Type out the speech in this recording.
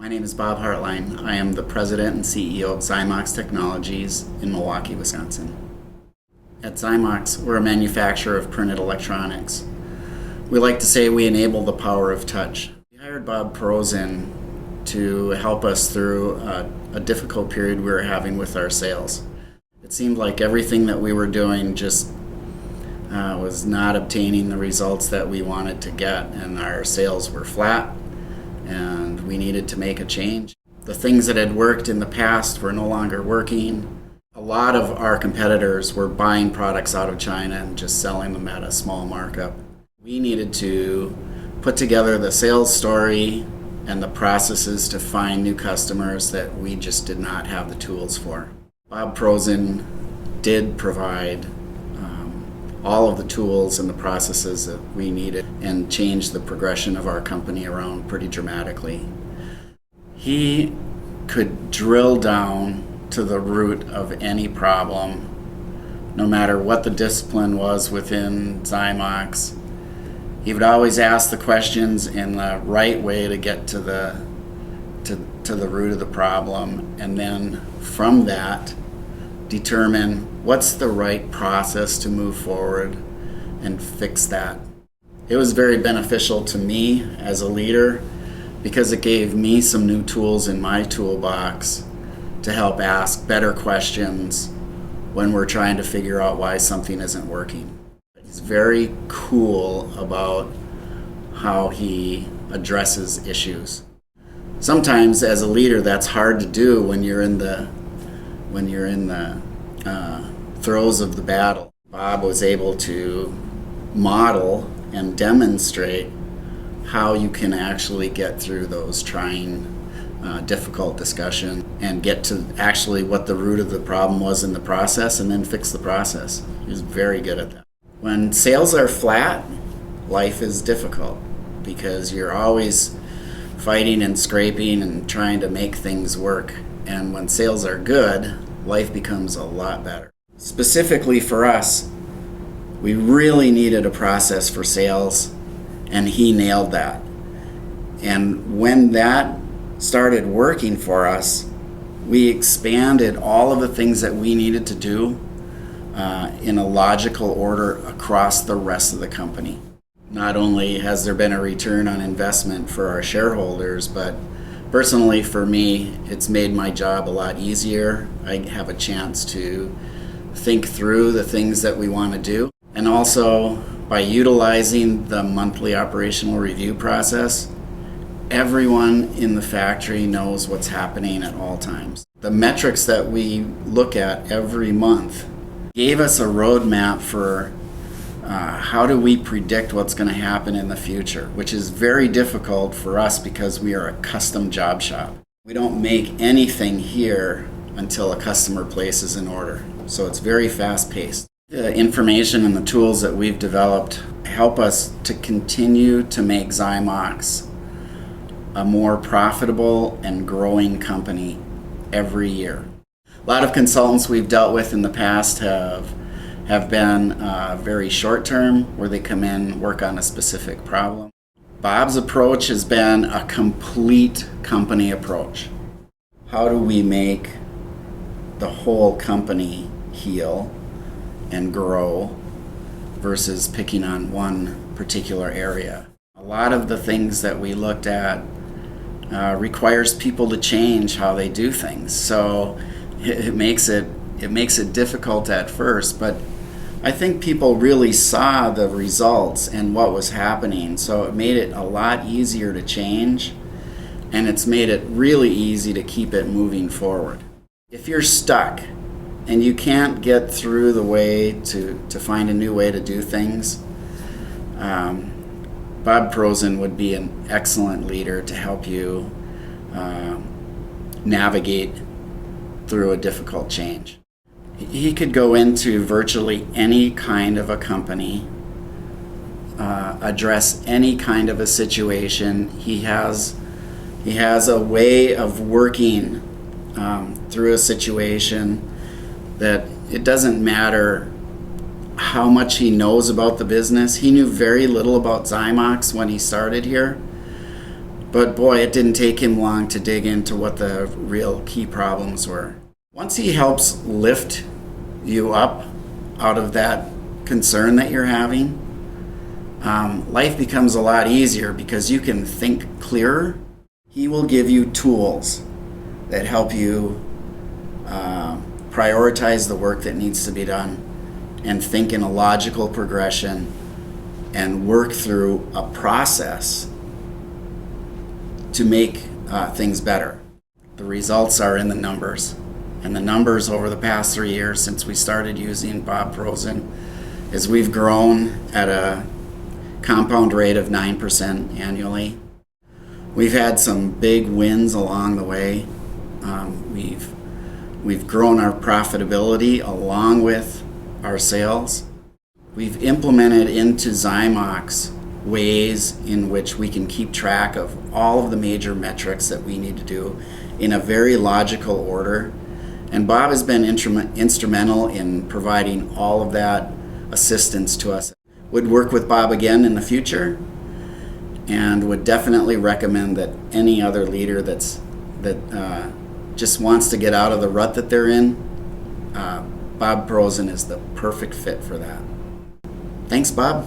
My name is Bob Hartline. I am the president and CEO of Zymox Technologies in Milwaukee, Wisconsin. At Zymox, we're a manufacturer of printed electronics. We like to say we enable the power of touch. We hired Bob Prozin to help us through a difficult period we were having with our sales. It seemed like everything that we were doing just was not obtaining the results that we wanted to get, and our sales were flat, and we needed to make a change. The things that had worked in the past were no longer working. A lot of our competitors were buying products out of China and just selling them at a small markup. We needed to put together the sales story and the processes to find new customers that we just did not have the tools for. Bob Prozin did provide all of the tools and the processes that we needed and changed the progression of our company around pretty dramatically. He could drill down to the root of any problem, no matter what the discipline was within Zymox. He would always ask the questions in the right way to get to the root of the problem, and then from that determine what's the right process to move forward and fix that. It was very beneficial to me as a leader because it gave me some new tools in my toolbox to help ask better questions when we're trying to figure out why something isn't working. He's very cool about how he addresses issues. Sometimes as a leader that's hard to do when you're in the throes of the battle. Bob was able to model and demonstrate how you can actually get through those trying, difficult discussions and get to actually what the root of the problem was in the process and then fix the process. He was very good at that. When sales are flat, life is difficult because you're always fighting and scraping and trying to make things work. And when sales are good, life becomes a lot better. Specifically for us, we really needed a process for sales, and he nailed that. And when that started working for us, we expanded all of the things that we needed to do in a logical order across the rest of the company. Not only has there been a return on investment for our shareholders, but personally for me, it's made my job a lot easier. I have a chance to think through the things that we want to do. And also, by utilizing the monthly operational review process, everyone in the factory knows what's happening at all times. The metrics that we look at every month gave us a roadmap for how do we predict what's going to happen in the future, which is very difficult for us because we are a custom job shop. We don't make anything here until a customer places an order, so it's very fast-paced. The information and the tools that we've developed help us to continue to make Zymox a more profitable and growing company every year. A lot of consultants we've dealt with in the past have been very short-term, where they come in, work on a specific problem. Bob's approach has been a complete company approach. How do we make the whole company heal and grow versus picking on one particular area? A lot of the things that we looked at requires people to change how they do things. So it makes it difficult at first, but I think people really saw the results and what was happening, so it made it a lot easier to change, and it's made it really easy to keep it moving forward. If you're stuck and you can't get through the way to find a new way to do things, Bob Prozin would be an excellent leader to help you navigate through a difficult change. He could go into virtually any kind of a company, address any kind of a situation. He has a way of working through a situation that it doesn't matter how much he knows about the business. He knew very little about Zymox when he started here, But boy, it didn't take him long to dig into what the real key problems were. Once he helps lift you up out of that concern that you're having, life becomes a lot easier because you can think clearer. He will give you tools that help you prioritize the work that needs to be done and think in a logical progression and work through a process to make things better. The results are in the numbers. And the numbers over the past 3 years since we started using Bob Prosen is we've grown at a compound rate of 9% annually. We've had some big wins along the way. We've grown our profitability along with our sales. We've implemented into Zymox ways in which we can keep track of all of the major metrics that we need to do in a very logical order. And Bob has been instrumental in providing all of that assistance to us. Would work with Bob again in the future, and would definitely recommend that any other leader that just wants to get out of the rut that they're in, Bob Prosen is the perfect fit for that. Thanks, Bob.